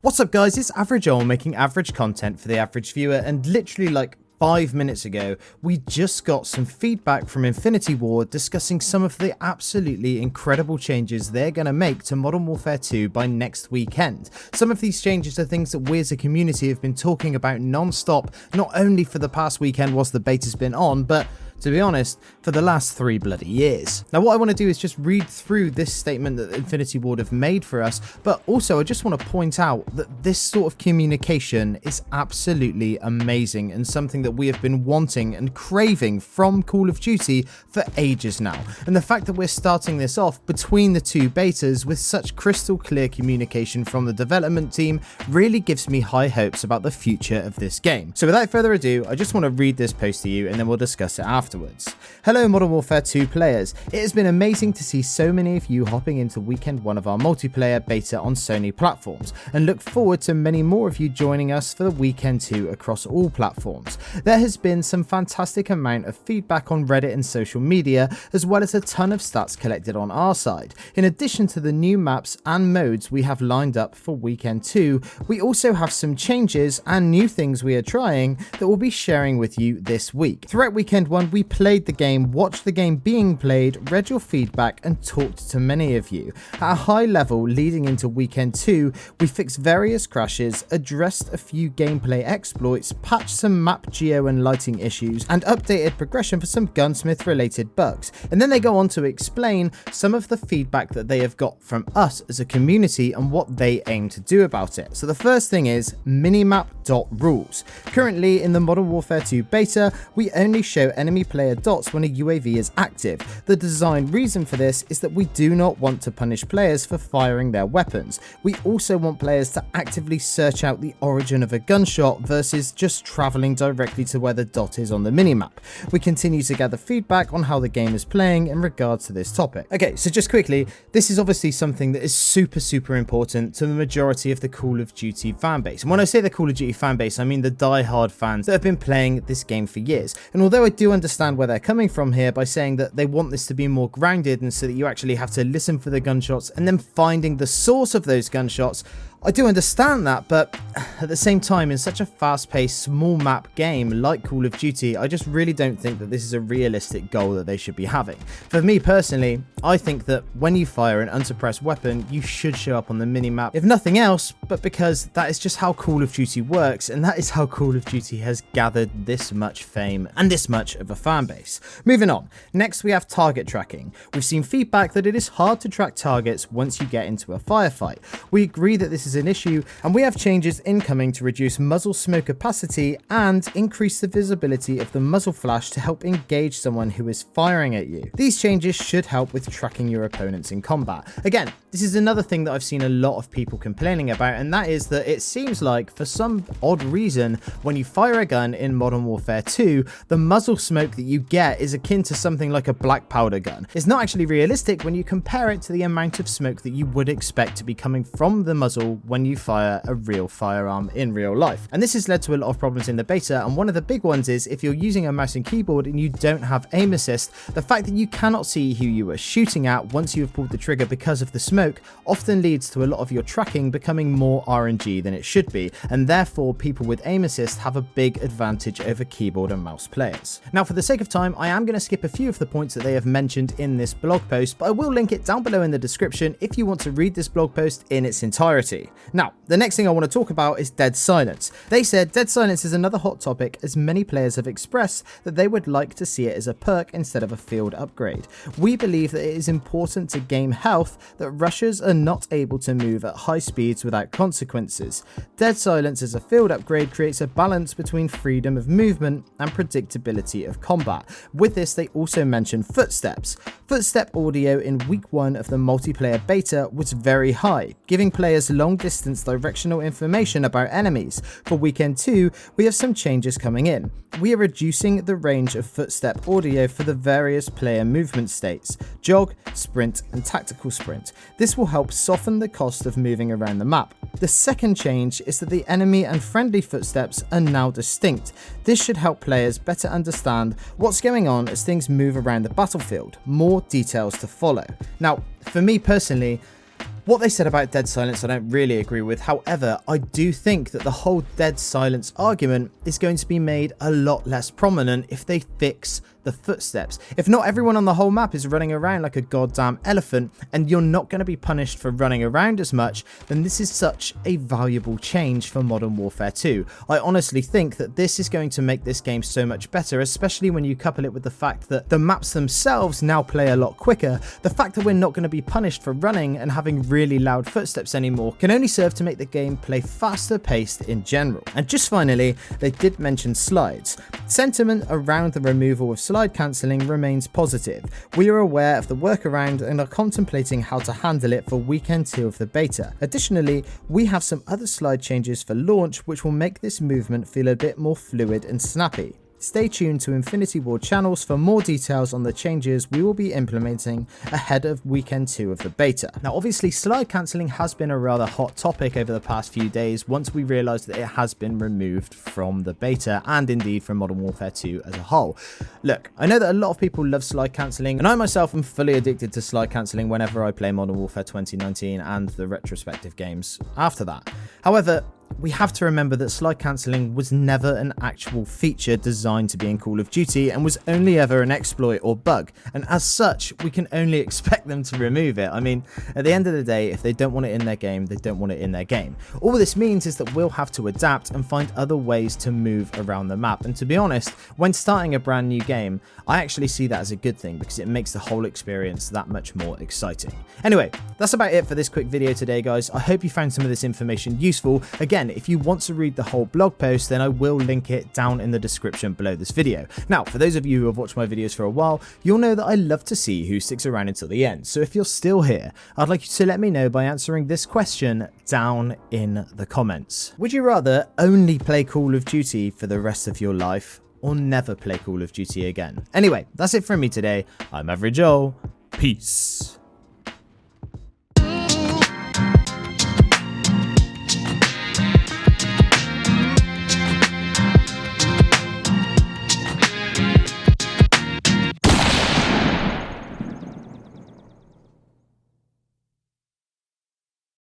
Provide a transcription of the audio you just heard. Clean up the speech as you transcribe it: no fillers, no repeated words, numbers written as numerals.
What's up guys, it's Average Joel making average content for the average viewer, and literally like 5 minutes ago, we just got some feedback from Mw2 discussing some of the absolutely incredible changes they're going to make to Modern Warfare 2 by next weekend. Some of these changes are things that we as a community have been talking about non-stop, not only for the past weekend whilst the beta's been on, but to be honest, for the last 3 bloody years. Now what I want to do is just read through this statement that Mw2 have made for us, but also I just want to point out that this sort of communication is absolutely amazing and something that we have been wanting and craving from Call of Duty for ages now. And the fact that we're starting this off between the 2 betas with such crystal clear communication from the development team really gives me high hopes about the future of this game. So without further ado, I just want to read this post to you and then we'll discuss it afterwards. Hello Modern Warfare 2 players, it has been amazing to see so many of you hopping into weekend 1 of our multiplayer beta on Sony platforms, and look forward to many more of you joining us for the weekend 2 across all platforms. There has been some fantastic amount of feedback on Reddit and social media, as well as a ton of stats collected on our side. In addition to the new maps and modes we have lined up for weekend 2, we also have some changes and new things we are trying that we'll be sharing with you this week. Throughout weekend 1 we played the game, watched the game being played, read your feedback and talked to many of you. At a high level leading into weekend 2, we fixed various crashes, addressed a few gameplay exploits, patched some map geo and lighting issues, and updated progression for some gunsmith related bugs. And then they go on to explain some of the feedback that they have got from us as a community and what they aim to do about it. So the first thing is minimap.rules. Currently in the Modern Warfare 2 beta, we only show enemy player dots when a UAV is active. The design reason for this is that we do not want to punish players for firing their weapons. We also want players to actively search out the origin of a gunshot versus just traveling directly to where the dot is on the minimap. We continue to gather feedback on how the game is playing in regards to this topic. Okay, so just quickly, this is obviously something that is super important to the majority of the Call of Duty fanbase. And when I say the Call of Duty fanbase, I mean the die-hard fans that have been playing this game for years. And although I do understand where they're coming from here by saying that they want this to be more grounded and so that you actually have to listen for the gunshots and then finding the source of those gunshots, I do understand that, but at the same time, in such a fast-paced, small map game like Call of Duty, I just really don't think that this is a realistic goal that they should be having. For me personally, I think that when you fire an unsuppressed weapon, you should show up on the minimap, if nothing else, but because that is just how Call of Duty works, and that is how Call of Duty has gathered this much fame and this much of a fan base. Moving on, next we have target tracking. We've seen feedback that it is hard to track targets once you get into a firefight. We agree that this is an issue, and we have changes incoming to reduce muzzle smoke opacity and increase the visibility of the muzzle flash to help engage someone who is firing at you. These changes should help with tracking your opponents in combat. Again, this is another thing that I've seen a lot of people complaining about, and that is that it seems like for some odd reason when you fire a gun in Modern Warfare 2, the muzzle smoke that you get is akin to something like a black powder gun. It's not actually realistic when you compare it to the amount of smoke that you would expect to be coming from the muzzle when you fire a real firearm in real life. And this has led to a lot of problems in the beta, and one of the big ones is if you're using a mouse and keyboard and you don't have aim assist, the fact that you cannot see who you are shooting at once you have pulled the trigger because of the smoke often leads to a lot of your tracking becoming more RNG than it should be, and therefore people with aim assist have a big advantage over keyboard and mouse players. Now for the sake of time, I am going to skip a few of the points that they have mentioned in this blog post, but I will link it down below in the description if you want to read this blog post in its entirety. Now, the next thing I want to talk about is dead silence. They said dead silence is another hot topic, as many players have expressed that they would like to see it as a perk instead of a field upgrade. We believe that it is important to game health that rushers are not able to move at high speeds without consequences. Dead silence as a field upgrade creates a balance between freedom of movement and predictability of combat. With this, they also mention footsteps. Footstep audio in week 1 of the multiplayer beta was very high, giving players long distance directional information about enemies. For weekend 2, we have some changes coming in. We are reducing the range of footstep audio for the various player movement states: jog, sprint, and tactical sprint. This will help soften the cost of moving around the map. The second change is that the enemy and friendly footsteps are now distinct. This should help players better understand what's going on as things move around the battlefield. More details to follow. Now, for me personally, What they said about dead silence I don't really agree with. However, I do think that the whole dead silence argument is going to be made a lot less prominent if they fix the footsteps. If not everyone on the whole map is running around like a goddamn elephant and you're not going to be punished for running around as much, then this is such a valuable change for Modern Warfare 2. I honestly think that this is going to make this game so much better, especially when you couple it with the fact that the maps themselves now play a lot quicker. The fact that we're not going to be punished for running and having really loud footsteps anymore can only serve to make the game play faster paced in general. And just finally, they did mention slides. Sentiment around the removal of slide cancelling remains positive. We are aware of the workaround and are contemplating how to handle it for weekend 2 of the beta. Additionally, we have some other slide changes for launch which will make this movement feel a bit more fluid and snappy. Stay tuned to Infinity Ward channels for more details on the changes we will be implementing ahead of weekend 2 of the beta. Now obviously slide cancelling has been a rather hot topic over the past few days once we realised that it has been removed from the beta and indeed from Modern Warfare 2 as a whole. Look, I know that a lot of people love slide cancelling and I myself am fully addicted to slide cancelling whenever I play Modern Warfare 2019 and the retrospective games after that. However, we have to remember that slide cancelling was never an actual feature designed to be in Call of Duty and was only ever an exploit or bug, and as such we can only expect them to remove it. I mean, at the end of the day, if they don't want it in their game, they don't want it in their game. All this means is that we'll have to adapt and find other ways to move around the map, and to be honest, when starting a brand new game, I actually see that as a good thing because it makes the whole experience that much more exciting. Anyway, that's about it for this quick video today, guys. I hope you found some of this information useful. Again, if you want to read the whole blog post, then I will link it down in the description below this video. Now, for those of you who have watched my videos for a while, you'll know that I love to see who sticks around until the end. So if you're still here, I'd like you to let me know by answering this question down in the comments. Would you rather only play Call of Duty for the rest of your life or never play Call of Duty again? Anyway, that's it from me today. I'm Mw2. Peace.